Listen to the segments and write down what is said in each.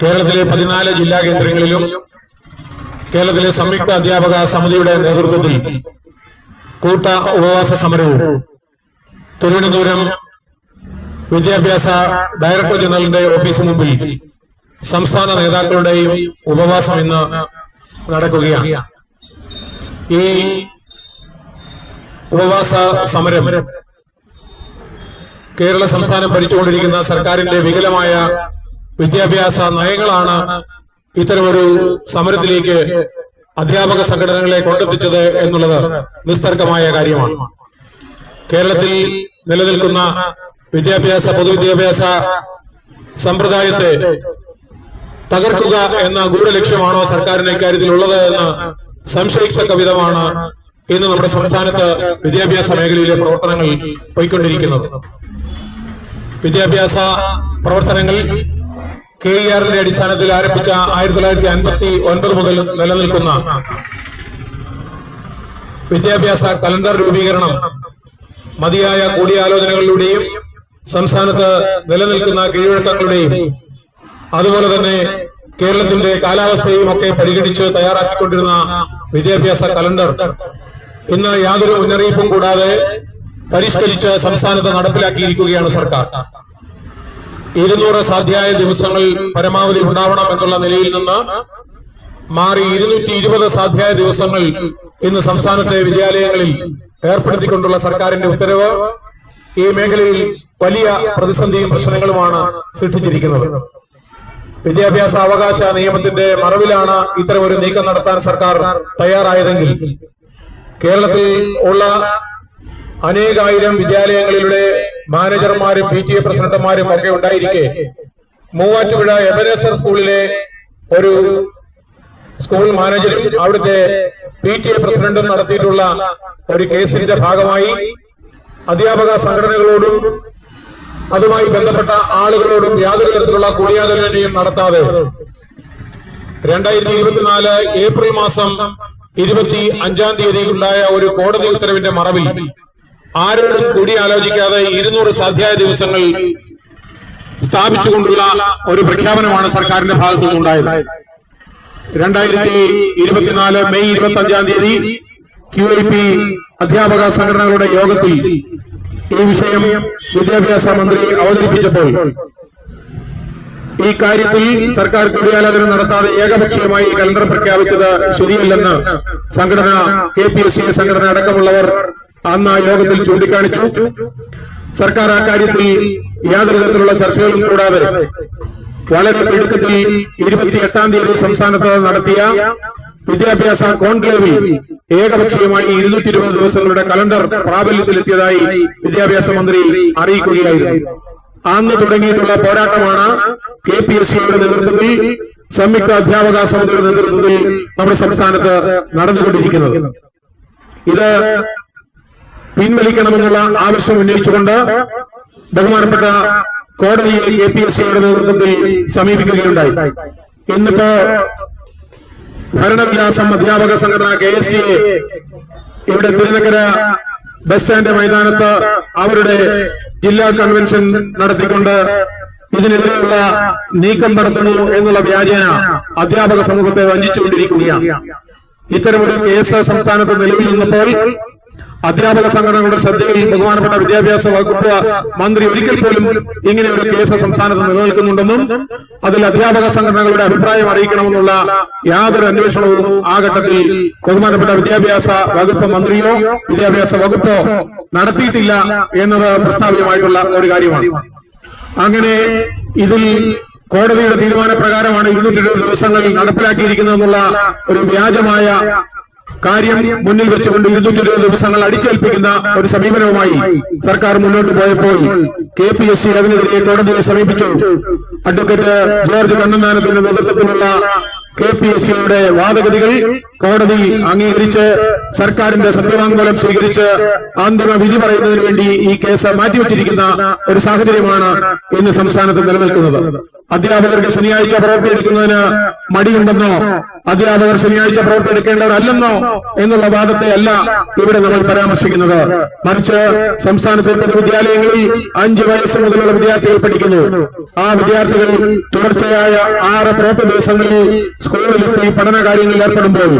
കേരളത്തിലെ 14 ജില്ലാ കേന്ദ്രങ്ങളിലും കേരളത്തിലെ സംയുക്ത അധ്യാപക സമിതിയുടെ നേതൃത്വത്തിൽ കൂട്ട ഉപവാസ സമരവും തിരുവനന്തപുരം വിദ്യാഭ്യാസ ഡയറക്ടർ ജനറലിന്റെ ഓഫീസിന് മുമ്പിൽ സംസ്ഥാന നേതാക്കളുടെയും ഉപവാസം ഇന്ന് നടക്കുകയാണ്. ഈ ഉപവാസ സമരം കേരള സംസ്ഥാനം ഭരിച്ചുകൊണ്ടിരിക്കുന്ന സർക്കാരിന്റെ വികലമായ വിദ്യാഭ്യാസ നയങ്ങളാണ് ഇത്തരമൊരു സമരത്തിലേക്ക് അധ്യാപക സംഘടനകളെ കൊണ്ടെത്തിച്ചത് എന്നുള്ളത് നിസ്തർക്കമായ കാര്യമാണ്. കേരളത്തിൽ നിലനിൽക്കുന്ന പൊതുവിദ്യാഭ്യാസ സമ്പ്രദായത്തെ തകർക്കുക എന്ന ഗൂഢലക്ഷ്യമാണോ സർക്കാരിന് ഇക്കാര്യത്തിൽ ഉള്ളത് എന്ന് സംശയിക്കത്തക്ക വിധമാണ് ഇന്ന് നമ്മുടെ സംസ്ഥാനത്ത് വിദ്യാഭ്യാസ മേഖലയിലെ പ്രവർത്തനങ്ങൾ പോയിക്കൊണ്ടിരിക്കുന്നത്. വിദ്യാഭ്യാസ പ്രവർത്തനങ്ങൾ KER-ന്റെ അടിസ്ഥാനത്തിൽ ആരംഭിച്ച 1959 മുതൽ നിലനിൽക്കുന്ന വിദ്യാഭ്യാസ കലണ്ടർ രൂപീകരണം മതിയായ കൂടിയാലോചനകളിലൂടെയും സംസ്ഥാനത്ത് നിലനിൽക്കുന്ന കീഴ്വഴക്കങ്ങളുടെയും അതുപോലെ തന്നെ കേരളത്തിന്റെ കാലാവസ്ഥയും ഒക്കെ പരിഗണിച്ച് തയ്യാറാക്കിക്കൊണ്ടിരുന്ന വിദ്യാഭ്യാസ കലണ്ടർ ഇന്ന് യാതൊരു മുന്നറിയിപ്പും കൂടാതെ പരിഷ്കരിച്ച് സംസ്ഥാനത്ത് നടപ്പിലാക്കിയിരിക്കുകയാണ് സർക്കാർ. 200 സാധ്യമായ ദിവസങ്ങൾ പരമാവധി ഉണ്ടാവണം എന്നുള്ള നിലയിൽ നിന്ന് മാറി 220 സാധ്യമായ ദിവസങ്ങൾ ഇന്ന് സംസ്ഥാനത്തെ വിദ്യാലയങ്ങളിൽ ഏർപ്പെടുത്തിക്കൊണ്ടുള്ള സർക്കാരിന്റെ ഉത്തരവ് ഈ മേഖലയിൽ വലിയ പ്രതിസന്ധിയും പ്രശ്നങ്ങളുമാണ് സൃഷ്ടിച്ചിരിക്കുന്നത്. വിദ്യാഭ്യാസ അവകാശ നിയമത്തിന്റെ മറവിലാണ് ഇത്തരം ഒരു നീക്കം നടത്താൻ സർക്കാർ തയ്യാറായതെങ്കിൽ കേരളത്തിൽ ഉള്ള അനേകായിരം വിദ്യാലയങ്ങളിലൂടെ മാനേജർമാരും PTA പ്രസിഡന്റുമാരും ഒക്കെ ഉണ്ടായിരിക്കെ മൂവാറ്റുപുഴ എബനേസർ സ്കൂളിലെ ഒരു സ്കൂൾ മാനേജരും അവിടുത്തെ PTA പ്രസിഡന്റും നടത്തിയിട്ടുള്ള ഒരു കേസിന്റെ ഭാഗമായി അധ്യാപക സംഘടനകളോടും അതുമായി ബന്ധപ്പെട്ട ആളുകളോടും യാതൊരു തരത്തിലുള്ള കൂടിയാലോചനയും നടത്താതെ 2024 ഏപ്രിൽ മാസം 25-ാം തീയതി ഉണ്ടായ ഒരു കോടതി ഉത്തരവിന്റെ മറവിൽ ആരോടും കൂടിയാലോചിക്കാതെ 200 സാധ്യമായ ദിവസങ്ങൾ സ്ഥാപിച്ചുകൊണ്ടുള്ള ഒരു പ്രഖ്യാപനമാണ് സർക്കാരിന്റെ ഭാഗത്തു നിന്നുണ്ടായത്. 2024 മെയ് 25-ാം തീയതി QIP അധ്യാപക സംഘടനകളുടെ യോഗത്തിൽ ഈ വിഷയം വിദ്യാഭ്യാസ മന്ത്രി അവതരിപ്പിച്ചപ്പോൾ ഈ കാര്യത്തിൽ സർക്കാർ കൂടിയാലോചന നടത്താതെ ഏകപക്ഷീയമായി കലണ്ടർ പ്രഖ്യാപിച്ചത് ശരിയല്ലെന്ന് സംഘടന KPSC സംഘടന അടക്കമുള്ളവർ അന്ന് ആ യോഗത്തിൽ ചൂണ്ടിക്കാണിച്ചു. സർക്കാർ ആ കാര്യത്തിൽ യാതൊരു തരത്തിലുള്ള ചർച്ചകളും കൂടാതെ വളരെ തിടുക്കത്തിൽ 28-ാം തീയതി സംസ്ഥാനത്ത് നടത്തിയ വിദ്യാഭ്യാസ കോൺക്ലേവിൽ ഏകപക്ഷീയമായി 220 ദിവസങ്ങളുടെ കലണ്ടർ പ്രാബല്യത്തിലെത്തിയതായി വിദ്യാഭ്യാസ മന്ത്രി അറിയിക്കുകയായിരുന്നു. അന്ന് തുടങ്ങിയിട്ടുള്ള പോരാട്ടമാണ് KPSC-യുടെ നേതൃത്വത്തിൽ സംയുക്ത അധ്യാപക സമിതിയുടെ നേതൃത്വത്തിൽ നമ്മുടെ സംസ്ഥാനത്ത് നടന്നുകൊണ്ടിരിക്കുന്നത്. ഇത് പിൻവലിക്കണമെന്നുള്ള ആവശ്യം ഉന്നയിച്ചുകൊണ്ട് ബഹുമാനപ്പെട്ട കോടതിയെ KPSC-യുടെ നേതൃത്വത്തിൽ സമീപിക്കുകയുണ്ടായി. ഇന്നിപ്പോ ഭരണവിലാസം അധ്യാപക സംഘടന KSTA ഇവിടെ തിരുനക്കര ബസ് സ്റ്റാൻഡ് മൈതാനത്ത് അവരുടെ ജില്ലാ കൺവെൻഷൻ നടത്തിക്കൊണ്ട് ഇതിനെതിരെയുള്ള നീക്കം നടത്തുന്നു എന്നുള്ള വ്യാജേന അധ്യാപക സമൂഹത്തെ വഞ്ചിച്ചുകൊണ്ടിരിക്കുകയാണ്. ഇത്തരമൊരു കേസ് സംസ്ഥാനത്ത് നിലവിൽ നിന്നപ്പോൾ അധ്യാപക സംഘടനകളുടെ ശ്രദ്ധയിൽ ബഹുമാനപ്പെട്ട വിദ്യാഭ്യാസ വകുപ്പ് മന്ത്രി ഒരിക്കൽ പോലും ഇങ്ങനെ ഒരു കേസ് സംസ്ഥാനത്ത് നിലനിൽക്കുന്നുണ്ടെന്നും അതിൽ അധ്യാപക സംഘടനകളുടെ അഭിപ്രായം അറിയിക്കണമെന്നുള്ള യാതൊരു അന്വേഷണവും ആ ഘട്ടത്തിൽ ബഹുമാനപ്പെട്ട വിദ്യാഭ്യാസ വകുപ്പ് മന്ത്രിയോ വിദ്യാഭ്യാസ വകുപ്പോ നടത്തിയിട്ടില്ല എന്നത് പ്രസ്താവ്യമായിട്ടുള്ള ഒരു കാര്യമാണ്. അങ്ങനെ ഇതിൽ കോടതിയുടെ തീരുമാനപ്രകാരമാണ് 220 ദിവസങ്ങൾ നടപ്പിലാക്കിയിരിക്കുന്നതെന്നുള്ള ഒരു വ്യാജമായ കാര്യം മുന്നിൽ വെച്ചുകൊണ്ട് 220 ദിവസങ്ങൾ അടിച്ചേൽപ്പിക്കുന്ന ഒരു സമീപനവുമായി സർക്കാർ മുന്നോട്ട് പോയപ്പോൾ KPSC അതിനെതിരെ കോടതിയെ സമീപിച്ചു. അഡ്വക്കേറ്റ് ജോർജ് കണ്ണന്താനത്തിന്റെ നേതൃത്വത്തിലുള്ള KPSC-യുടെ വാദഗതികൾ കോടതി അംഗീകരിച്ച് സർക്കാരിന്റെ സത്യവാങ്മൂലം സ്വീകരിച്ച് അന്തിമ വിധി പറയുന്നതിന് വേണ്ടി ഈ കേസ് മാറ്റിവെച്ചിരിക്കുന്ന ഒരു സാഹചര്യമാണ് ഇന്ന് സംസ്ഥാനത്ത് നിലനിൽക്കുന്നത്. അധ്യാപകർക്ക് ശനിയാഴ്ച പ്രവർത്തിയെടുക്കുന്നതിന് മടിയുണ്ടെന്നോ അധ്യാപകർ ശനിയാഴ്ച പ്രവർത്തിയെടുക്കേണ്ടവരല്ലെന്നോ എന്നുള്ള വാദത്തെ അല്ല ഇവിടെ നമ്മൾ പരാമർശിക്കുന്നത്. മറിച്ച് സംസ്ഥാനത്തെ പൊതുവിദ്യാലയങ്ങളിൽ 5 വയസ്സ് മുതലുള്ള വിദ്യാർത്ഥികൾ പഠിക്കുന്നു. ആ വിദ്യാർത്ഥികൾ തുടർച്ചയായ 6 പ്രവൃത്തി ദിവസങ്ങളിൽ സ്കൂളിലെത്തി പഠന കാര്യങ്ങളിൽ ഏർപ്പെടുമ്പോൾ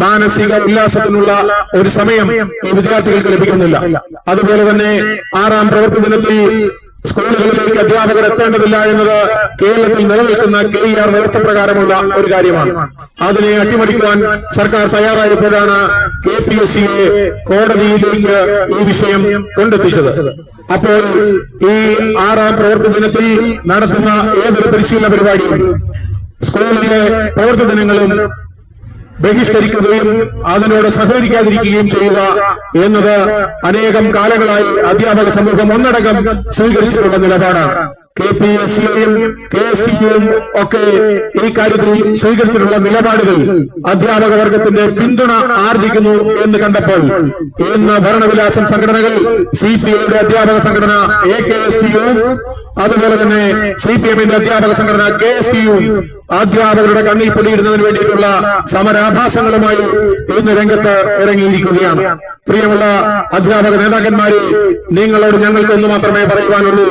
മാനസിക ഉല്ലാസത്തിനുള്ള ഒരു സമയം ഈ വിദ്യാർത്ഥികൾക്ക് ലഭിക്കുന്നില്ല. അതുപോലെ തന്നെ 6ാം പ്രവൃത്തി ദിനത്തിൽ സ്കൂളുകളിലേക്ക് അധ്യാപകർ എത്തേണ്ടതില്ല എന്നത് കേരളത്തിൽ നിലനിൽക്കുന്ന KER വ്യവസ്ഥ പ്രകാരമുള്ള ഒരു കാര്യമാണ്. അതിനെ അട്ടിമറിക്കുവാൻ സർക്കാർ തയ്യാറായപ്പോഴാണ് KPSCയെ കോടതിയിലേക്ക് ഈ വിഷയം കൊണ്ടെത്തിച്ചത്. അപ്പോൾ ഈ 6ാം പ്രവൃത്തി ദിനത്തിൽ നടത്തുന്ന ഏതൊരു പരിശീലന പരിപാടിയും സ്കൂളിലെ പ്രവൃത്തി ദിനങ്ങളും ബഹിഷ്കരിക്കുകയും അതിനോട് സഹകരിക്കാതിരിക്കുകയും ചെയ്യുക എന്നത് അനേകം കാലങ്ങളായി അധ്യാപക സമൂഹം ഒന്നടങ്കം സ്വീകരിച്ചിട്ടുള്ള നിലപാടാണ്. KPSCയും KSCയും ഒക്കെ ഈ കാര്യത്തിൽ സ്വീകരിച്ചിട്ടുള്ള നിലപാടുകൾ അധ്യാപക വർഗത്തിന്റെ പിന്തുണ ആർജിക്കുന്നു എന്ന് കണ്ടപ്പോൾ ഇന്ന് ഭരണവിലാസം സംഘടനകൾ CPIയുടെ അധ്യാപക സംഘടന AKSTയും അതുപോലെ തന്നെ CPMന്റെ അധ്യാപക സംഘടന KSTയും അധ്യാപകരുടെ കണ്ണിൽ പൊടിയിടുന്നതിന് വേണ്ടിയിട്ടുള്ള സമരാഭാസങ്ങളുമായി ഇന്ന് രംഗത്ത് ഇറങ്ങിയിരിക്കുകയാണ്. പ്രിയമുള്ള അധ്യാപക നേതാക്കന്മാരെ, നിങ്ങളോട് ഞങ്ങൾക്കൊന്നു മാത്രമേ പറയുവാനുള്ളൂ.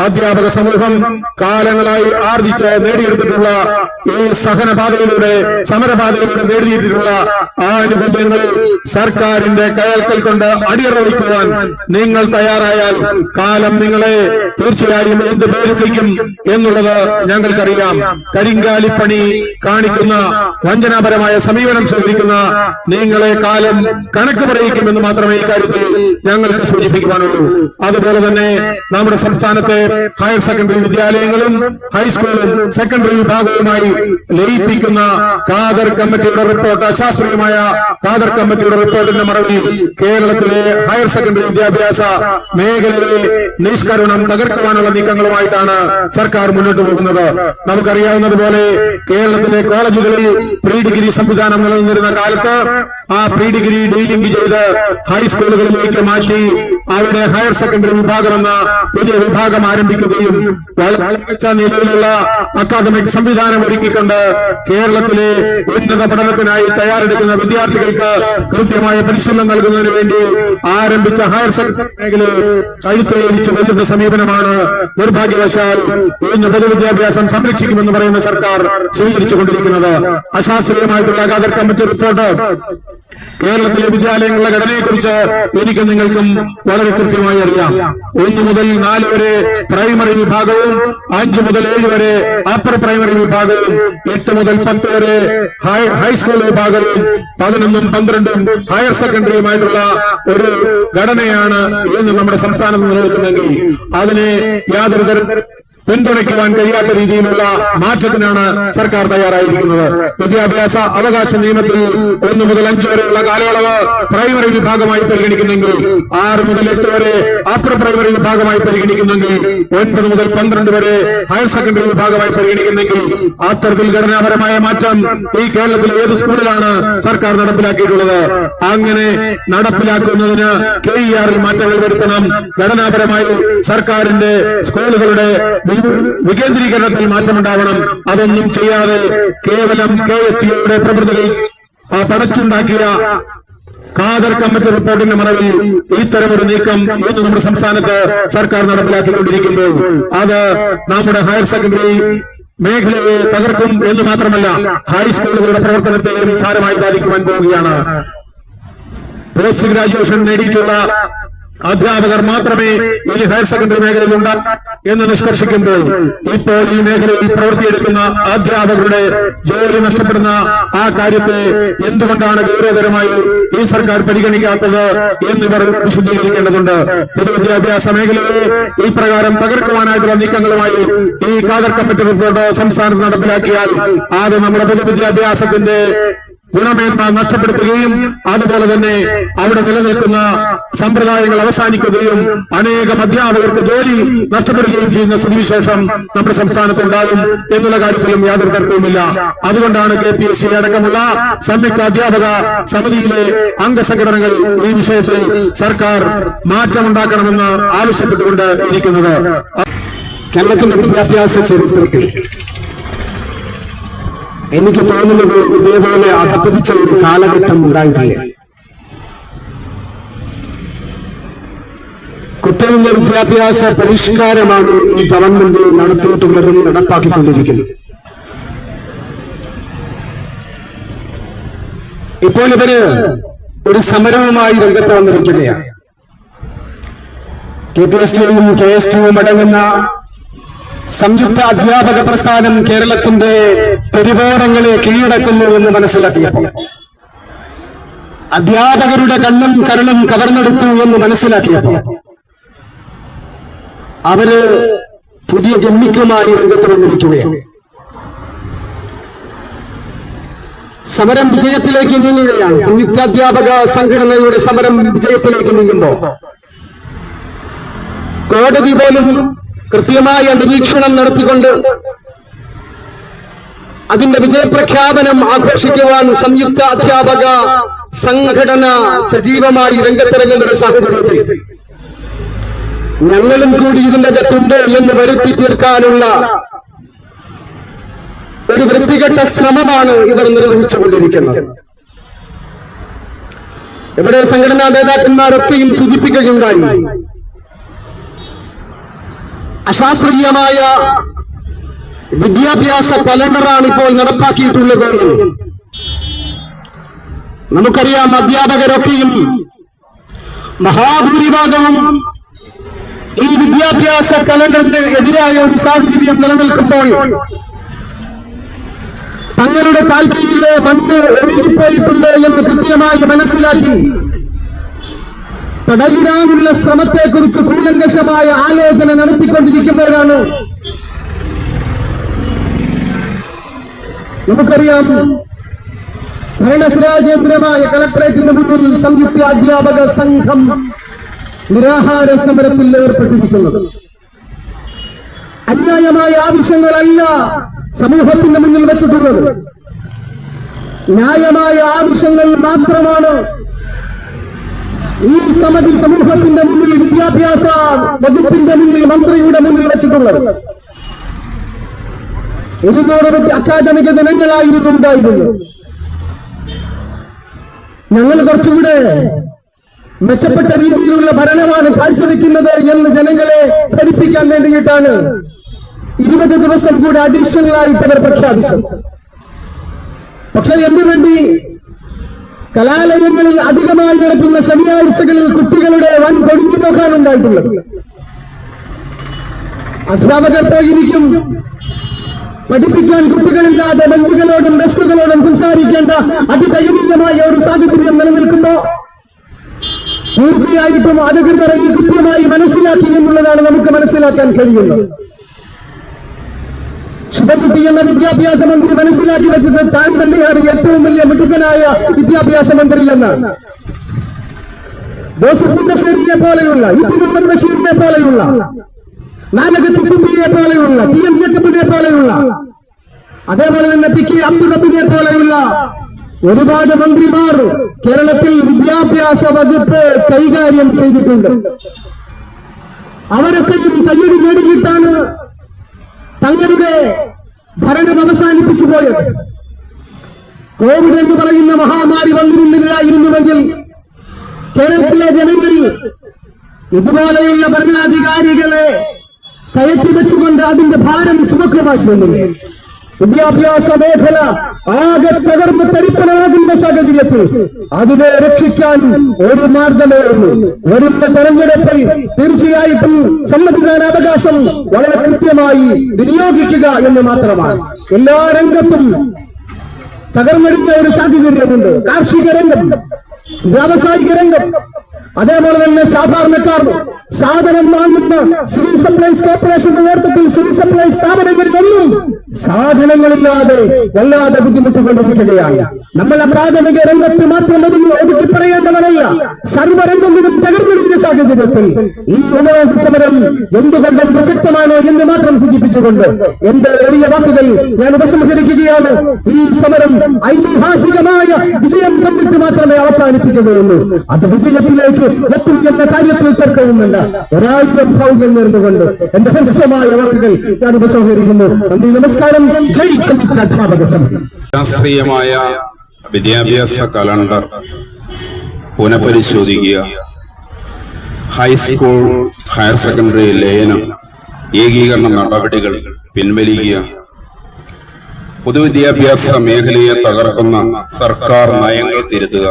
അധ്യാപക സമൂഹം കാലങ്ങളായി ആർജിച്ച് നേടിയെടുത്തിട്ടുള്ള ഈ സഹനപാതയിലൂടെ സമരപാതയിലൂടെ നേടിയെടുത്തിട്ടുള്ള ആ അനുബന്ധങ്ങൾ സർക്കാരിന്റെ കയൽക്കൽ കൊണ്ട് അടിയറവയ്ക്കുവാൻ നിങ്ങൾ തയ്യാറായാൽ കാലം നിങ്ങളെ തീർച്ചയായും എന്ത് പേര് വിളിക്കും എന്നുള്ളത് ഞങ്ങൾക്കറിയാം. കരിങ്കാലിപ്പണി കാണിക്കുന്ന വഞ്ചനാപരമായ സമീപനം സ്വീകരിക്കുന്ന നിങ്ങളെ കാലം കണക്ക് പറയിക്കുമെന്ന് മാത്രമേ ഇക്കാര്യത്തിൽ ഞങ്ങൾക്ക് സൂചിപ്പിക്കുവാനുള്ളൂ. അതുപോലെ തന്നെ നമ്മുടെ സംസ്ഥാനത്തെ ഹയർ സെക്കൻഡറി വിദ്യാലയങ്ങളും ഹൈസ്കൂളും സെക്കൻഡറി വിഭാഗവുമായി ലയിപ്പിക്കുന്ന ഖാദർ കമ്മിറ്റിയുടെ റിപ്പോർട്ട്, അശാസ്ത്രീയമായ ഖാദർ കമ്മിറ്റിയുടെ റിപ്പോർട്ടിന്റെ മറവിൽ കേരളത്തിലെ ഹയർ സെക്കൻഡറി വിദ്യാഭ്യാസ മേഖലയെ നിഷ്കരുണം തകർക്കുവാനുള്ള നീക്കങ്ങളുമായിട്ടാണ് സർക്കാർ മുന്നോട്ട് പോകുന്നത്. നമുക്കറിയാവുന്നതുപോലെ കേരളത്തിലെ കോളേജുകളിൽ പ്രീ ഡിഗ്രി സംവിധാനം നിലനിന്നിരുന്ന കാലത്ത് ആ പ്രീ ഡിഗ്രി ഡീലിംഗ് ചെയ്ത് ഹൈസ്കൂളുകളിലേക്ക് മാറ്റി അവിടെ ഹയർ സെക്കൻഡറി വിഭാഗം എന്ന പുതിയ വിഭാഗം ആരംഭിക്കുകയും വളരെ മികച്ച നിലയിലുള്ള അക്കാദമിക് സംവിധാനം ഒരുക്കിക്കൊണ്ട് കേരളത്തിലെ ഉന്നത പഠനത്തിനായി തയ്യാറെടുക്കുന്ന വിദ്യാർത്ഥികൾക്ക് കൃത്യമായ പരിശീലനം നൽകുന്നതിന് വേണ്ടി ആരംഭിച്ച ഹയർ സെക്കൻഡറി മേഖലയെ കഴുത്തേരിച്ചു കൊല്ലുന്ന സമീപനമാണ് നിർഭാഗ്യവശാൽ ഇന്ന് പൊതുവിദ്യാഭ്യാസം സംരക്ഷിക്കുമെന്ന് പറയുന്ന സർക്കാർ സ്വീകരിച്ചുകൊണ്ടിരിക്കുന്നത്. അശാസ്ത്രീയമായിട്ടുള്ള ഖാദർ കമ്മിറ്റി റിപ്പോർട്ട് കേരളത്തിലെ വിദ്യാലയങ്ങളുടെ ഘടനയെക്കുറിച്ച് എനിക്ക് നിങ്ങൾക്കും വളരെ കൃത്യമായി അറിയാം. 1 മുതൽ 4 വരെ പ്രൈമറി വിഭാഗവും 5 മുതൽ 7 വരെ അപ്പർ പ്രൈമറി വിഭാഗവും 8 മുതൽ 10 വരെ ഹൈസ്കൂൾ വിഭാഗവും 11ഉം 12ഉം ഹയർ സെക്കൻഡറിയുമായിട്ടുള്ള ഒരു ഘടനയാണ് ഇന്ന് നമ്മുടെ സംസ്ഥാനത്ത് നിലനിൽക്കുന്നതെങ്കിൽ അതിനെ യാതൊരു തരം പിന്തുണയ്ക്കുവാൻ കഴിയാത്ത രീതിയിലുള്ള മാറ്റത്തിനാണ് സർക്കാർ തയ്യാറായിരിക്കുന്നത്. വിദ്യാഭ്യാസ അവകാശ നിയമത്തിൽ 1 മുതൽ 5 വരെയുള്ള കാലയളവ് പ്രൈമറി വിഭാഗമായി പരിഗണിക്കുന്നെങ്കിൽ 6 മുതൽ 8 വരെ അപ്പർ പ്രൈമറി വിഭാഗമായി പരിഗണിക്കുന്നെങ്കിൽ 9 മുതൽ 12 വരെ ഹയർ സെക്കൻഡറി വിഭാഗമായി പരിഗണിക്കുന്നെങ്കിൽ അത്തരത്തിൽ ഘടനാപരമായ മാറ്റം ഈ കേരളത്തിലെ ഏത് സ്കൂളിലാണ് സർക്കാർ നടപ്പിലാക്കിയിട്ടുള്ളത്? അങ്ങനെ നടപ്പിലാക്കുന്നതിന് KERൽ മാറ്റങ്ങൾ വരുത്തണം. ഘടനാപരമായി സർക്കാരിന്റെ സ്കൂളുകളുടെ വികേന്ദ്രീകരണത്തിൽ മാറ്റമുണ്ടാവണം. അതൊന്നും ചെയ്യാതെ കേവലം KSTയുടെ പ്രവൃത്തികൾ പടച്ചുണ്ടാക്കിയ ഖാദർ കമ്മിറ്റി റിപ്പോർട്ടിന്റെ മറവിൽ ഇത്തരമൊരു നീക്കം ഇന്ന് നമ്മുടെ സംസ്ഥാനത്ത് സർക്കാർ നടപ്പിലാക്കിക്കൊണ്ടിരിക്കുമ്പോൾ അത് നമ്മുടെ ഹയർ സെക്കൻഡറി മേഖലയെ തകർക്കും എന്ന് മാത്രമല്ല ഹൈസ്കൂളുകളുടെ പ്രവർത്തനത്തെയും സാരമായി ബാധിക്കുവാൻ പോവുകയാണ്. പോസ്റ്റ് ഗ്രാജുവേഷൻ നേടിയിട്ടുള്ള അധ്യാപകർ മാത്രമേ ഇനി ഹയർ സെക്കൻഡറി മേഖലയിൽ ഉണ്ടാകും എന്ന് നിഷ്കർഷിക്കുമ്പോൾ ഇപ്പോൾ ഈ മേഖലയിൽ പ്രവൃത്തിയെടുക്കുന്ന അധ്യാപകരുടെ ജോലി നഷ്ടപ്പെടുന്ന ആ കാര്യത്തെ എന്തുകൊണ്ടാണ് ഗൗരവകരമായി ഈ സർക്കാർ പരിഗണിക്കാത്തത് എന്നിവർ വിശദീകരിക്കേണ്ടതുണ്ട്. പൊതുവിദ്യാഭ്യാസ മേഖലയെ ഈ പ്രകാരം തകർക്കുവാനായിട്ടുള്ള നീക്കങ്ങളുമായി ഈ ഖാദർ കമ്മിറ്റി റിപ്പോർട്ട് സംസ്ഥാനത്ത് നടപ്പിലാക്കിയാൽ അത് നമ്മുടെ പൊതുവിദ്യാഭ്യാസത്തിന്റെ ഗുണമേന്മ നഷ്ടപ്പെടുത്തുകയും അതുപോലെ തന്നെ അവിടെ നിലനിൽക്കുന്ന സമ്പ്രദായങ്ങൾ അവസാനിക്കുകയും അനേകം അധ്യാപകർക്ക് ജോലി നഷ്ടപ്പെടുകയും ചെയ്യുന്ന സ്ഥിതിവിശേഷം നമ്മുടെ സംസ്ഥാനത്തുണ്ടാകും എന്നുള്ള കാര്യത്തിലും യാതൊരു തർക്കവുമില്ല. അതുകൊണ്ടാണ് KPSC അടക്കമുള്ള സംയുക്ത അധ്യാപക സമിതിയിലെ അംഗസംഘടനകൾ ഈ വിഷയത്തിൽ സർക്കാർ മാറ്റമുണ്ടാക്കണമെന്ന് ആവശ്യപ്പെട്ടുകൊണ്ട് ഇരിക്കുന്നത്. കേരളത്തിന്റെ വിദ്യാഭ്യാസ ചരിത്രത്തിൽ എനിക്ക് തോന്നുന്നത് ഇതേപോലെ അധപ്പതിച്ച ഒരു കാലഘട്ടം ഉണ്ടായിട്ടില്ല. കുത്തഴിഞ്ഞ വിദ്യാഭ്യാസ പരിഷ്കാരമാണ് ഈ ഗവൺമെന്റ് നടത്തിയിട്ടുള്ളതും നടപ്പാക്കിക്കൊണ്ടിരിക്കുന്നത്. ഇപ്പോൾ ഇവര് ഒരു സമരവുമായി രംഗത്ത് വന്നിരിക്കുകയാണ്. KPSTയും KSTയും അടങ്ങുന്ന സംയുക്ത അധ്യാപക പ്രസ്ഥാനം കേരളത്തിന്റെ പെരുവോരങ്ങളെ കീഴടക്കുന്നു എന്ന് മനസ്സിലാക്കിയപ്പോൾ, അധ്യാപകരുടെ കണ്ണും കരളും കവർന്നെടുത്തു എന്ന് മനസ്സിലാക്കിയപ്പോൾ അവര് പുതിയ ഗമ്മിക്കുമായി രംഗത്ത് വന്നിരിക്കുകയാണ്. സമരം വിജയത്തിലേക്ക് നീങ്ങുകയാണ്. സംയുക്താധ്യാപക സംഘടനയുടെ സമരം വിജയത്തിലേക്ക് നീങ്ങുമ്പോ കോടതി പോലും കൃത്യമായ നിരീക്ഷണം നടത്തിക്കൊണ്ട് അതിന്റെ വിജയപ്രഖ്യാപനം ആഘോഷിക്കുവാൻ സംയുക്ത അധ്യാപക സംഘടന സജീവമായി രംഗത്തിറങ്ങുന്ന ഒരു സാഹചര്യത്തിൽ ഞങ്ങളും കൂടി ഇതിന്റെ അകത്തുണ്ട് എന്ന് വരുത്തി തീർക്കാനുള്ള ഒരു വൃത്തികെട്ട ശ്രമമാണ് ഇവർ നിർവഹിച്ചുകൊണ്ടിരിക്കുന്നത്. ഇവിടെ സംഘടനാ നേതാക്കന്മാരൊക്കെയും സൂചിപ്പിക്കുകയുണ്ടായി, അശാസ്ത്രീയമായ വിദ്യാഭ്യാസ കലണ്ടറാണ് ഇപ്പോൾ നടപ്പാക്കിയിട്ടുള്ളത്. നമുക്കറിയാം, അധ്യാപകരൊക്കെയും മഹാഭൂരിഭാഗവും ഈ വിദ്യാഭ്യാസ കലണ്ടറിന് എതിരായ ഒരു സാഹചര്യം നിലനിൽക്കുമ്പോൾ തങ്ങളുടെ താല്പര്യത്തിലെ മണ്ണ് ഒഴുകിപ്പോയിട്ടുണ്ട് എന്ന് കൃത്യമായി മനസ്സിലാക്കി തടയിടാനുള്ള ശ്രമത്തെക്കുറിച്ച് കൂലങ്കഷമായ ആലോചന നടത്തിക്കൊണ്ടിരിക്കുമ്പോഴാണ് നമുക്കറിയാം, ഭരണസ്വരാജേന്ദ്രമായ കളക്ടറേറ്റിന് മുന്നിൽ സംയുക്ത അധ്യാപക സംഘം നിരാഹാര സമരത്തിൽ ഏർപ്പെട്ടിരിക്കുന്നത്. അന്യായമായ ആവശ്യങ്ങളല്ല സമൂഹത്തിന്റെ മുന്നിൽ വെച്ചിട്ടുള്ളത്, ന്യായമായ ആവശ്യങ്ങൾ മാത്രമാണ് ഈ സമിതി സമൂഹത്തിന്റെ മുന്നിൽ, വിദ്യാഭ്യാസ വകുപ്പിന്റെ മുന്നിൽ, മന്ത്രിയുടെ മുന്നിൽ വെച്ചിട്ടുള്ളത്. 200 അക്കാദമിക ദിനങ്ങളായിരുന്നു ഉണ്ടായിരുന്നത്. ഞങ്ങൾ കുറച്ചുകൂടെ മെച്ചപ്പെട്ട രീതിയിലുള്ള ഭരണമാണ് കാഴ്ചവെക്കുന്നത് എന്ന് ജനങ്ങളെ ധരിപ്പിക്കാൻ വേണ്ടിയിട്ടാണ് 20 ദിവസം കൂടെ അഡീഷണൽ ആയിട്ട് അവർ പ്രഖ്യാപിച്ചത്. പക്ഷെ എന്തുവേണ്ടി കലാലയങ്ങളിൽ അധികമായി നടക്കുന്ന ശനിയാഴ്ചകളിൽ കുട്ടികളുടെ വൻ കൊടിഞ്ഞു നോക്കാനുണ്ടായിട്ടുള്ളത്. അധ്യാപകർ പോയിരിക്കും, പഠിപ്പിക്കാൻ കുട്ടികളില്ലാതെ ബെഞ്ചുകളോടും ഡെസ്കുകളോടും സംസാരിക്കേണ്ട അതിദയനീയമായ ഒരു സാഹചര്യം നിലനിൽക്കുമ്പോ തീർച്ചയായിട്ടും അധികൃതർ ഇത് കൃത്യമായി മനസ്സിലാക്കി എന്നുള്ളതാണ് നമുക്ക് മനസ്സിലാക്കാൻ കഴിയുന്നത്. ശുഭകുട്ടി എന്ന വിദ്യാഭ്യാസ മന്ത്രി മനസ്സിലാക്കി വെച്ചത് താൻ തന്നെയാണ് ഏറ്റവും വലിയ മിടുക്കനായ വിദ്യാഭ്യാസ മന്ത്രി എന്നാണ്. ജോസഫ് മുണ്ടശ്ശേരിയെ പോലെയുള്ള, മുഹമ്മദ് ബഷീറിനെ പോലെയുള്ള, നാലകത്ത് സുബ്രിയെ പോലെയുള്ള, TM ജേക്കബിനെ പോലെയുള്ള, അതേപോലെ തന്നെ PK അബ്ദുൾ റബ്ബിനെ പോലെയുള്ള ഒരുപാട് മന്ത്രിമാർ കേരളത്തിൽ വിദ്യാഭ്യാസ വകുപ്പ് കൈകാര്യം ചെയ്തിട്ടുണ്ട്. അവരൊക്കെയും കയ്യടി നേടിയിട്ടാണ് തങ്ങളുടെ ഭരണം അവസാനിപ്പിച്ചു പോയത്. കോവിഡ് എന്ന് പറയുന്ന മഹാമാരി വന്നിരുന്നില്ലായിരുന്നുവെങ്കിൽ കേരളത്തിലെ ജനങ്ങൾ ഇതുപോലെയുള്ള ഭരണാധികാരികളെ കയറ്റി വെച്ചുകൊണ്ട് അതിന്റെ ഭാരം ചുമക്കുമായിരുന്നു. വിദ്യാഭ്യാസ മേഖല ആകെ തകർന്ന് തരിപ്പണമാകുന്ന സാഹചര്യത്തിൽ അതിനെ രക്ഷിക്കാൻ ഒരു മാർഗമേ ഉള്ളൂ. വരുന്ന തെരഞ്ഞെടുപ്പിൽ തീർച്ചയായിട്ടും സമ്മതിദാനാവകാശം വളരെ കൃത്യമായി വിനിയോഗിക്കുക എന്ന് മാത്രമാണ്. എല്ലാ രംഗത്തും തകർന്നെടുത്ത ഒരു സാഹചര്യമുണ്ട്. കാർഷിക രംഗം, വ്യാവസായിക രംഗം, അതേപോലെ തന്നെ സാധാരണക്കാർ സാധനം വാങ്ങുന്ന സിവിൽ സപ്ലൈസ് കോർപ്പറേഷന്റെ നേതൃത്വത്തിൽ സിവിൽ സപ്ലൈസ് സ്ഥാപനങ്ങളിലൊന്നും സാധനങ്ങളില്ലാതെ വല്ലാതെ ബുദ്ധിമുട്ടുകൊണ്ടിരിക്കുകയാണ്. നമ്മളെ പ്രാഥമിക രംഗത്ത് മാത്രം ഒതുക്കി പറയേണ്ടവരല്ല, സർവ്വരംഗങ്ങളും തകർന്നിടുന്ന സാഹചര്യത്തിൽ ഈ ഉപവാസ സമരം എന്തുകൊണ്ടും പ്രസക്തമാണ് എന്ന് മാത്രം സൂചിപ്പിച്ചുകൊണ്ട് എന്റെ എളിയ വാക്കുകൾ ഞാൻ ഉപസംഹരിക്കുകയാണ്. ഈ സമരം ഐതിഹാസികമായ വിജയം കണ്ടിട്ട് മാത്രമേ അവസാനിപ്പിക്കുകയുള്ളൂ. അത് വിജയത്തിലേക്ക് എത്തും എന്ന കാര്യത്തിൽ തർക്കവുമില്ല. 1000 ഭൗമ്യം നേർന്നുകൊണ്ട് എന്റെ ഹ്രസ്വമായ വാക്കുകൾ ഞാൻ ഉപസംഹരിക്കുന്നു. നന്ദി, നമസ്കാരം. ജയ് സംയുക്ത അധ്യാപക സമിതി. ശാസ്ത്രീയമായ വിദ്യാഭ്യാസ കലണ്ടർ പുനഃപരിശോധിക്കുക, ഹൈസ്കൂൾ ഹയർ സെക്കൻഡറി ലയനം ഏകീകരണ നടപടികൾ പിൻവലിക്കുക, പൊതുവിദ്യാഭ്യാസ മേഖലയെ തകർക്കുന്ന സർക്കാർ നയങ്ങൾ തിരുത്തുക,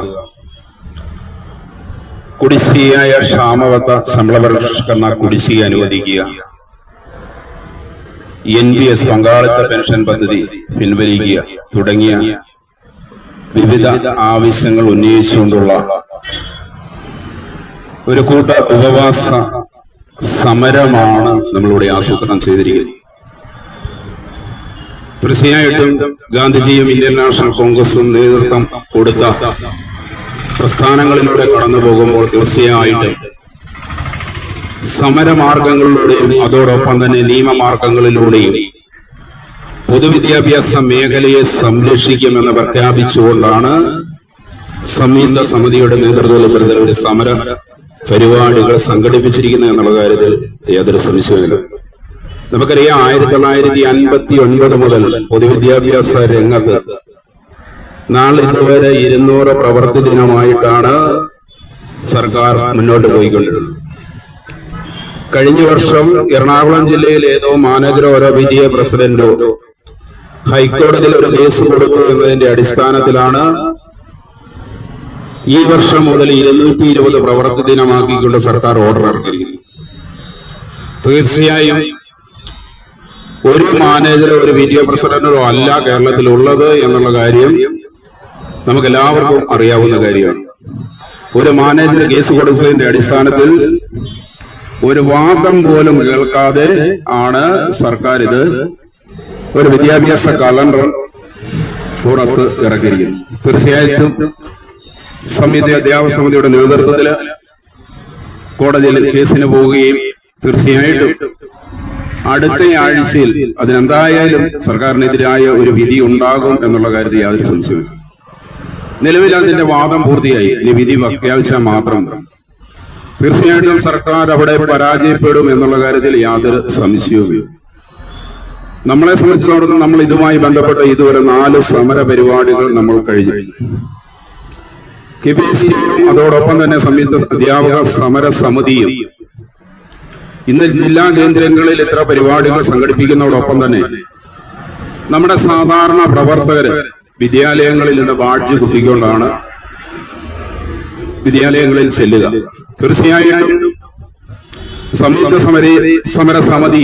കുടിശ്ശികയായ ക്ഷാമബത്ത ശമ്പള പരിഷ്കരണ കുടിശ്ശിക അനുവദിക്കുക, NPS പങ്കാളിത്ത പെൻഷൻ പദ്ധതി പിൻവലിക്കുക തുടങ്ങിയ വിവിധ ആവശ്യങ്ങൾ ഉന്നയിച്ചുകൊണ്ടുള്ള ഒരു കൂട്ട ഉപവാസ സമരമാണ് നമ്മളിവിടെ ആസൂത്രണം ചെയ്തിരിക്കുന്നത്. തീർച്ചയായിട്ടും ഗാന്ധിജിയും ഇന്ത്യൻ നാഷണൽ കോൺഗ്രസും നേതൃത്വം കൊടുത്ത പ്രസ്ഥാനങ്ങളിലൂടെ കടന്നു പോകുമ്പോൾ തീർച്ചയായിട്ടും സമരമാർഗങ്ങളിലൂടെയും അതോടൊപ്പം തന്നെ നിയമമാർഗങ്ങളിലൂടെയും പൊതുവിദ്യാഭ്യാസ മേഖലയെ സംരക്ഷിക്കുമെന്ന് പ്രഖ്യാപിച്ചുകൊണ്ടാണ് സംയുക്ത സമിതിയുടെ നേതൃത്വത്തിൽ ഒരു സമര പരിപാടികൾ സംഘടിപ്പിച്ചിരിക്കുന്നത് എന്നുള്ള കാര്യത്തിൽ യാതൊരു സംശയമില്ല. നമുക്കറിയാം, 1959 മുതൽ പൊതുവിദ്യാഭ്യാസ രംഗത്ത് നാളെ ഇതുവരെ 200 പ്രവൃത്തി ദിനമായിട്ടാണ് സർക്കാർ മുന്നോട്ട് പോയിക്കൊണ്ടിരുന്നത്. കഴിഞ്ഞ വർഷം എറണാകുളം ജില്ലയിൽ ഏതോ മാനേജരോ ഓരോ PTA പ്രസിഡന്റോ ഹൈക്കോടതിയിൽ ഒരു കേസ് കൊടുത്തു എന്നതിന്റെ അടിസ്ഥാനത്തിലാണ് ഈ വർഷം മുതൽ 220 പ്രവൃത്തി ദിനമാക്കിക്കൊണ്ട് സർക്കാർ ഓർഡർ ഇറക്കിയിരിക്കുന്നത്. തീർച്ചയായും ഒരു മാനേജരോ ഒരു PTA പ്രസിഡന്റോ അല്ല കേരളത്തിലുള്ളത് എന്നുള്ള കാര്യം നമുക്ക് എല്ലാവർക്കും അറിയാവുന്ന കാര്യമാണ്. ഒരു മാനേജർ കേസ് കൊടുത്തതിന്റെ അടിസ്ഥാനത്തിൽ ഒരു വാദം പോലും കേൾക്കാതെ ആണ് സർക്കാർ ഇത് ഒരു വിദ്യാഭ്യാസ കലണ്ടർ പുറത്ത് ഇറക്കിയിരിക്കുന്നത്. തീർച്ചയായിട്ടും അധ്യാപക സമിതിയുടെ നേതൃത്വത്തിൽ കോടതിയിൽ കേസിന് പോവുകയും തീർച്ചയായിട്ടും അടുത്ത ആഴ്ചയിൽ അതിനെന്തായാലും സർക്കാരിനെതിരായ ഒരു വിധി ഉണ്ടാകും എന്നുള്ള കാര്യത്തിൽ യാതൊരു സംശയമില്ല. നിലവിൽ അതിന്റെ വാദം പൂർത്തിയായി, ഇനി വിധി പ്രഖ്യാപിച്ചാൽ മാത്രം തീർച്ചയായിട്ടും സർക്കാർ അവിടെ പരാജയപ്പെടും എന്നുള്ള കാര്യത്തിൽ യാതൊരു സംശയവുമില്ല. നമ്മളെ സംബന്ധിച്ചിടത്തോളം നമ്മൾ ഇതുമായി ബന്ധപ്പെട്ട ഇതുവരെ 4 സമര പരിപാടികൾ നമ്മൾ കഴിഞ്ഞു. KPSTയും അതോടൊപ്പം തന്നെ സംയുക്ത അധ്യാപക സമര സമിതിയും ഇന്ന് ജില്ലാ കേന്ദ്രങ്ങളിൽ ഇത്ര പരിപാടികൾ സംഘടിപ്പിക്കുന്നതോടൊപ്പം തന്നെ നമ്മുടെ സാധാരണ പ്രവർത്തകര് വിദ്യാലയങ്ങളിൽ നിന്ന് ബാഡ്ജ് കുത്തിക്കൊണ്ടാണ് വിദ്യാലയങ്ങളിൽ ചെല്ലുക. തീർച്ചയായിട്ടും സംയുക്ത സമര സമിതി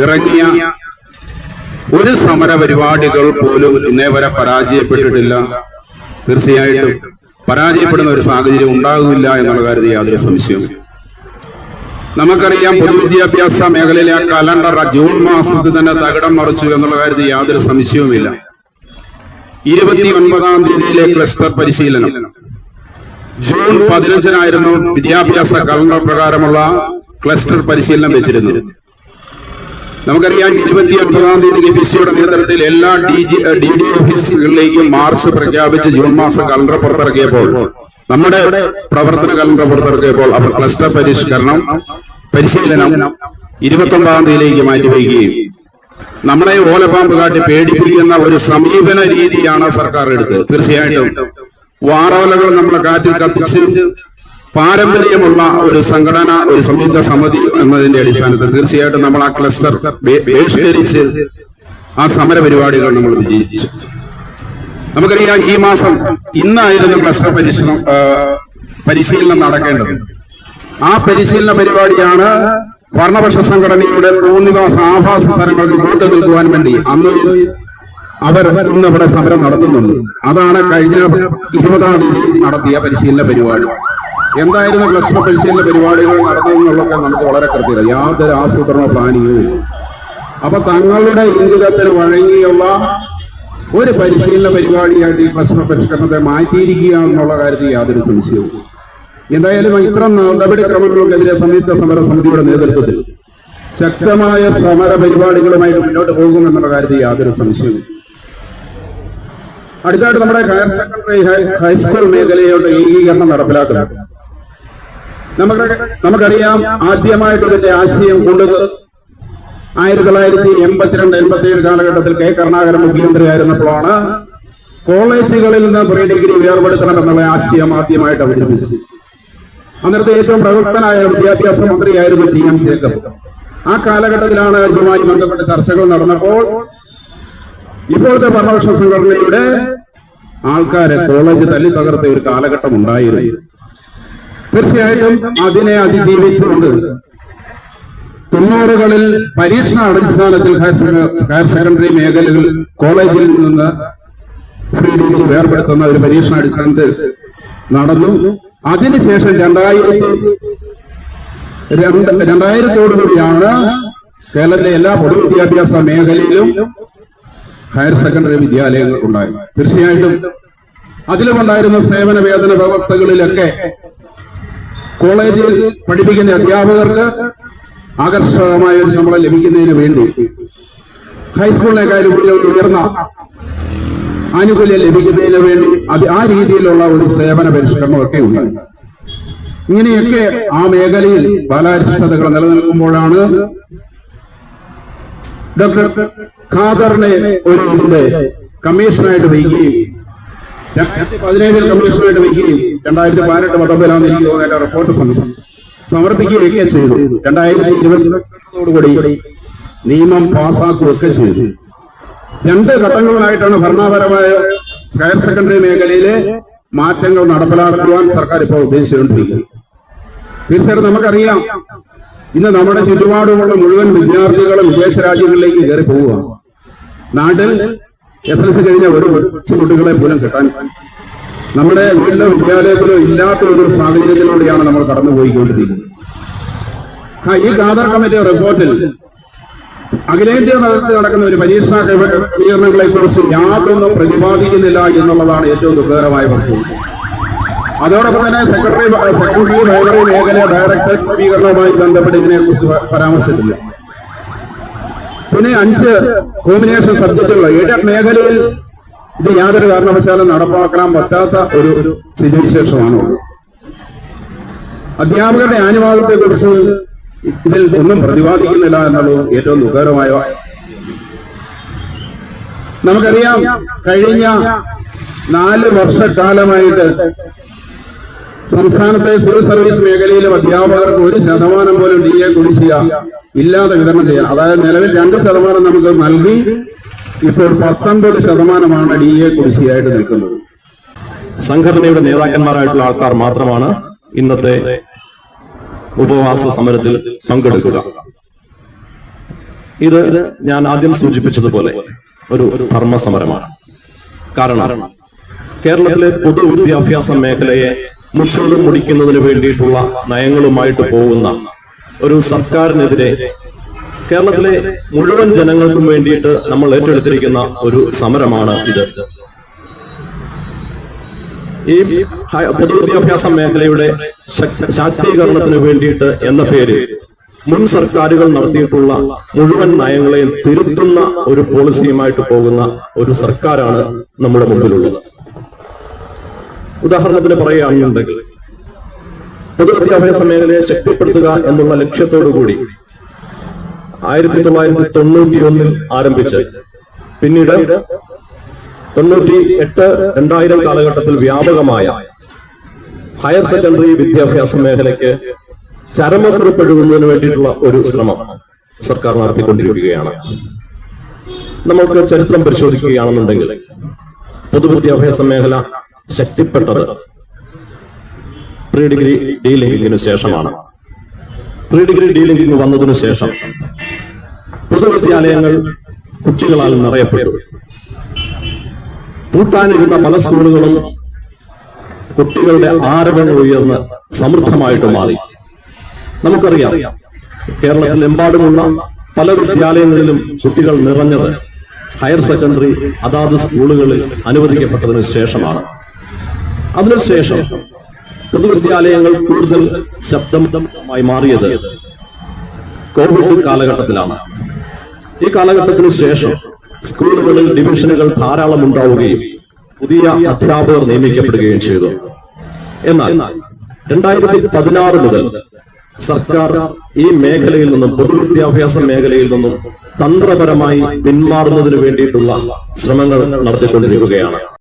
ഇറങ്ങിയ ഒരു സമര പരിപാടികൾ പോലും ഇന്നേ വരെ പരാജയപ്പെട്ടിട്ടില്ല. തീർച്ചയായിട്ടും പരാജയപ്പെടുന്ന ഒരു സാഹചര്യം ഉണ്ടാകില്ല എന്നുള്ള കാര്യത്തിൽ യാതൊരു സംശയവും. നമുക്കറിയാം, പൊതുവിദ്യാഭ്യാസ മേഖലയിലെ ആ കലണ്ടർ ജൂൺ മാസത്തിൽ തന്നെ തകിടം മറിച്ചു എന്നുള്ള കാര്യത്തിൽ യാതൊരു സംശയവുമില്ല. 29-ാം തീയതിയിലെ ക്ലസ്റ്റർ പരിശീലനം ജൂൺ 15-നായിരുന്നു വിദ്യാഭ്യാസ കലണ്ടർ പ്രകാരമുള്ള ക്ലസ്റ്റർ പരിശീലനം വെച്ചിരുന്നത്. നമുക്കറിയാം, 29-ാം തീയതി KPSTയുടെ നേതൃത്വത്തിൽ എല്ലാ DD ഓഫീസുകളിലേക്കും മാർച്ച് പ്രഖ്യാപിച്ച് ജൂൺ മാസം കലണ്ടർ പുറത്തിറക്കിയപ്പോൾ, നമ്മുടെ പ്രവർത്തന കലണ്ടർ പുറത്തിറക്കിയപ്പോൾ അവർ ക്ലസ്റ്റർ പരിശീലനം 29-ാം തീയതിയിലേക്ക് മാറ്റിവെക്കുകയും നമ്മളെ ഓലപ്പാമ്പ് കാട്ടി പേടിപ്പിക്കുന്ന ഒരു സമീപന രീതിയാണ് സർക്കാർ എടുത്തത്. തീർച്ചയായിട്ടും വാറോലകൾ നമ്മളെ കാറ്റിൽ കത്തിച്ച് പാരമ്പര്യമുള്ള ഒരു സംഘടന, ഒരു സംയുക്ത സമിതി എന്നതിന്റെ അടിസ്ഥാനത്തിൽ തീർച്ചയായിട്ടും നമ്മൾ ആ ക്ലസ്റ്റർ ബഹിഷ്കരിച്ച് ആ സമര പരിപാടികൾ നമ്മൾ വിജയിച്ചു. നമുക്കറിയാം, ഈ മാസം ഇന്നായിരുന്നു ക്ലസ്റ്റർ പരിശീലനം നടക്കേണ്ടത്. ആ പരിശീലന പരിപാടിയാണ് ഭരണപക്ഷ സംഘടനയുടെ തോന്നിവാസ ആഭാസ സ്ഥലങ്ങൾക്ക് കൂട്ടു നിൽക്കുവാൻ വേണ്ടി അന്ന് അവർ ഇന്ന് ഇവിടെ സമരം നടത്തുന്നുണ്ട്. അതാണ് കഴിഞ്ഞ 20-ാം തീയതി നടത്തിയ പരിശീലന പരിപാടി. എന്തായിരുന്നു ക്ലസ്റ്റർ പരിശീലന പരിപാടികൾ നടന്നതെന്നുള്ളതൊക്കെ നമുക്ക് വളരെ കൃത്യത, യാതൊരു ആസൂത്രണ പ്ലാനിങ്ങും. അപ്പൊ തങ്ങളുടെ ഇംഗിതത്തിന് വഴങ്ങിയുള്ള ഒരു പരിശീലന പരിപാടിയായിട്ട് ഈ പ്രശ്ന പരിഷ്കരണത്തെ മാറ്റിയിരിക്കുക എന്നുള്ള കാര്യത്തിൽ യാതൊരു സംശയവും. എന്തായാലും ഇത്തരം നടപടിക്രമങ്ങൾക്കെതിരെ സംയുക്ത സമര സമിതിയുടെ നേതൃത്വത്തിൽ ശക്തമായ സമര പരിപാടികളുമായിട്ട് മുന്നോട്ട് പോകുമെന്നുള്ള കാര്യത്തിൽ യാതൊരു സംശയവും. അടുത്തായിട്ട് നമ്മുടെ ഹയർ സെക്കൻഡറി ഹൈസ്കൂൾ മേഖലയുടെ ഏകീകരണം നടപ്പിലാക്കുന്നത് നമുക്കറിയാം. ആദ്യമായിട്ട് ഇതിന്റെ ആശയം കൊണ്ടത് 1982-87 കാലഘട്ടത്തിൽ കെ കരുണാകരൻ മുഖ്യമന്ത്രിയായിരുന്നപ്പോഴാണ് കോളേജുകളിൽ നിന്ന് പ്രീ ഡിഗ്രി വേർപെടുത്തണം എന്നുള്ള ആശയം ആദ്യമായിട്ട് അവതരിപ്പിച്ചത്. അന്നത്തെ ഏറ്റവും പ്രഗത്ഭനായ വിദ്യാഭ്യാസ മന്ത്രിയായിരുന്നു ടി.എം. ജേക്കബ്. ആ കാലഘട്ടത്തിലാണ് ഇതുമായി ബന്ധപ്പെട്ട ചർച്ചകൾ നടന്നപ്പോൾ ഇപ്പോഴത്തെ ഭരണപക്ഷ സംഘടനയുടെ ആൾക്കാരെ കോളേജ് തല്ലി തകർത്ത ഒരു കാലഘട്ടം ഉണ്ടായിരുന്നു. തീർച്ചയായിട്ടും അതിനെ അതിജീവിച്ചുകൊണ്ട് 90കളിൽ പരീക്ഷണ അടിസ്ഥാനത്തിൽ ഹയർ സെക്കൻഡറി മേഖലകൾ കോളേജിൽ നിന്ന് ഫ്രീ ഡിഗ്രി വേർപെടുത്തുന്ന ഒരു പരീക്ഷണ അടിസ്ഥാനത്തിൽ നടന്നു. അതിനുശേഷം 2000-ഓടുകൂടിയാണ് കേരളത്തിലെ എല്ലാ പൊതുവിദ്യാഭ്യാസ മേഖലയിലും ഹയർ സെക്കൻഡറി വിദ്യാലയങ്ങൾ ഉണ്ടായത്. തീർച്ചയായിട്ടും അതിലുമുണ്ടായിരുന്ന സേവന വേതന വ്യവസ്ഥകളിലൊക്കെ കോളേജിൽ പഠിപ്പിക്കുന്ന അധ്യാപകർക്ക് ആകർഷകമായ ഒരു ശമ്പളം ലഭിക്കുന്നതിന് വേണ്ടി ഹൈസ്കൂളിനേക്കാളും ഉയർന്ന ആനുകൂല്യം ലഭിക്കുന്നതിന് വേണ്ടി ആ രീതിയിലുള്ള ഒരു സേവന പരിഷ്കരണമൊക്കെ ഉണ്ടായി. ഇങ്ങനെയൊക്കെ ആ മേഖലയിൽ ബാലാരിഷ്ടതകൾ നിലനിൽക്കുമ്പോഴാണ് ഡോക്ടർ ഖാദറിനെ ഒരു ഇതിന്റെ കമ്മീഷനായിട്ട് വയ്ക്കുകയും 2017 കമ്മീഷനായിട്ട് വയ്ക്കുകയും 2018-19 എനിക്ക് തോന്നുന്ന റിപ്പോർട്ട് സമർപ്പിക്കുകയൊക്കെ ചെയ്തു. 2022 നിയമം പാസ്സാക്കുകയൊക്കെ ചെയ്തു. 2 ഘട്ടങ്ങളിലായിട്ടാണ് ഭരണപരമായ ഹയർ സെക്കൻഡറി മേഖലയിലെ മാറ്റങ്ങൾ നടപ്പിലാക്കുവാൻ സർക്കാർ ഇപ്പോൾ ഉദ്ദേശിച്ചുകൊണ്ടിരിക്കുന്നത്. തീർച്ചയായിട്ടും നമുക്കറിയാം, ഇന്ന് നമ്മുടെ ചുറ്റുപാടുമുള്ള മുഴുവൻ വിദ്യാർത്ഥികളും വിദേശ രാജ്യങ്ങളിലേക്ക് കയറി പോവുക. നാട്ടിൽ SLC കഴിഞ്ഞ ഒരു കുട്ടികളെ പോലും കിട്ടാൻ നമ്മുടെ വീട്ടിലെ വിദ്യാലയത്തിലോ ഇല്ലാത്ത ഒരു സാഹചര്യത്തിലൂടെയാണ് നമ്മൾ കടന്നുപോയിക്കൊണ്ടിരിക്കുന്നത്. ഈ ഖാദർ കമ്മിറ്റി റിപ്പോർട്ടിൽ അഖിലേന്ത്യാ തലത്തിൽ നടക്കുന്ന ഒരു പരീക്ഷാ ക്രമീകരണങ്ങളെ കുറിച്ച് യാതൊന്നും പ്രതിപാദിക്കുന്നില്ല എന്നുള്ളതാണ് ഏറ്റവും ദുഃഖകരമായ വസ്തുത. അതോടൊപ്പം തന്നെ സെക്രട്ടറി ലൈബ്രറി മേഖല ഡയറക്ടർ ക്രമീകരണവുമായി ബന്ധപ്പെട്ട് ഇതിനെക്കുറിച്ച് പരാമർശിച്ചില്ല. പിന്നെ 5 കോമ്പിനേഷൻ സബ്ജക്റ്റുകൾ എയ്ഡഡ് മേഖലയിൽ ഇത് യാതൊരു കാരണവശാലും നടപ്പാക്കാൻ പറ്റാത്ത ഒരു സ്ഥിതിവിശേഷമാണ്. അധ്യാപകരുടെ ആനുകൂല്യത്തെ കുറിച്ച് ഇതിൽ ഒന്നും പ്രതിപാദിക്കുന്നില്ല എന്നുള്ളത് ഏറ്റവും ദുഃഖകരമായ. നമുക്കറിയാം, കഴിഞ്ഞ 4 വർഷക്കാലമായിട്ട് സംസ്ഥാനത്തെ സിവിൽ സർവീസ് മേഖലയിലും അധ്യാപകർക്ക് 1% പോലും DA കുടിശ്ശിക ഇല്ലാതെ വിതരണം ചെയ്യാം. അതായത് നിലവിൽ 2% നമുക്ക് നൽകി, ഇപ്പോൾ 19% DA കുടിശ്ശികയായിട്ട് നിൽക്കുന്നത്. സംഘടനയുടെ നേതാക്കന്മാരായിട്ടുള്ള ആൾക്കാർ മാത്രമാണ് ഇന്നത്തെ ഉപവാസ സമരത്തിൽ പങ്കെടുക്കുക. ഇത് ഞാൻ ആദ്യം സൂചിപ്പിച്ചതുപോലെ ഒരു ധർമ്മസമരമാണ്. കാരണം കേരളത്തിലെ പൊതുവിദ്യാഭ്യാസ മേഖലയെ മുച്ചോട് മുടിക്കുന്നതിന് വേണ്ടിയിട്ടുള്ള നയങ്ങളുമായിട്ട് പോകുന്ന ഒരു സർക്കാരിനെതിരെ കേരളത്തിലെ മുഴുവൻ ജനങ്ങൾക്കും വേണ്ടിയിട്ട് നമ്മൾ ഏറ്റെടുത്തിരിക്കുന്ന ഒരു സമരമാണ് ഇത്. ഈ പൊതുവിദ്യാഭ്യാസ മേഖലയുടെ ശാക്തീകരണത്തിന് വേണ്ടിയിട്ട് എന്ന പേരിൽ മുൻ സർക്കാരുകൾ നടത്തിയിട്ടുള്ള മുഴുവൻ നയങ്ങളെയും തിരുത്തുന്ന ഒരു പോളിസിയുമായിട്ട് പോകുന്ന ഒരു സർക്കാരാണ് നമ്മുടെ മുമ്പിലുള്ളത്. ഉദാഹരണത്തിന് പറയുകയാണെന്നുണ്ടെങ്കിൽ, പൊതുവിദ്യാഭ്യാസ മേഖലയെ ശക്തിപ്പെടുത്തുക എന്നുള്ള ലക്ഷ്യത്തോടുകൂടി 1991 ആരംഭിച്ച് പിന്നീട് 98-2000 കാലഘട്ടത്തിൽ വ്യാപകമായ ഹയർ സെക്കൻഡറി വിദ്യാഭ്യാസ മേഖലയ്ക്ക് ചരമക്കുറിപ്പ് എഴുതുന്നതിന് വേണ്ടിയിട്ടുള്ള ഒരു ശ്രമം സർക്കാർ നടത്തിക്കൊണ്ടിരിക്കുകയാണ്. നമ്മൾക്ക് ചരിത്രം പരിശോധിക്കുകയാണെന്നുണ്ടെങ്കിൽ പൊതുവിദ്യാഭ്യാസ മേഖല ശക്തിപ്പെട്ടത് പ്രീ ഡിഗ്രി ഡീലിംഗിന് ശേഷമാണ്. പ്രീ ഡിഗ്രി ഡീലിംഗിന് വന്നതിനു ശേഷം പൊതുവിദ്യാലയങ്ങൾ കുട്ടികളാൽ നിറയപ്പെട്ടു. പൂട്ടാനിരുന്ന പല സ്കൂളുകളും കുട്ടികളുടെ ആരവങ്ങൾ ഉയർന്ന് സമൃദ്ധമായിട്ട് മാറി. നമുക്കറിയാം, കേരളത്തിലെമ്പാടുമുള്ള പല വിദ്യാലയങ്ങളിലും കുട്ടികൾ നിറഞ്ഞത് ഹയർ സെക്കൻഡറി അതാത് സ്കൂളുകളിൽ അനുവദിക്കപ്പെട്ടതിനു ശേഷമാണ്. അതിനുശേഷം പൊതുവിദ്യാലയങ്ങൾ കൂടുതൽ ശബ്ദമായി മാറിയത് കോവിഡ് കാലഘട്ടത്തിലാണ്. ഈ കാലഘട്ടത്തിനു ശേഷം സ്കൂളുകളിൽ ഡിവിഷനുകൾ ധാരാളം ഉണ്ടാവുകയും പുതിയ അധ്യാപകർ നിയമിക്കപ്പെടുകയും ചെയ്തു. എന്നാൽ 2016 മുതൽ സർക്കാർ ഈ മേഖലയിൽ നിന്നും, പൊതുവിദ്യാഭ്യാസ മേഖലയിൽ നിന്നും തന്ത്രപരമായി പിന്മാറുന്നതിന് വേണ്ടിയിട്ടുള്ള ശ്രമങ്ങൾ നടത്തിക്കൊണ്ടിരിക്കുകയാണ്.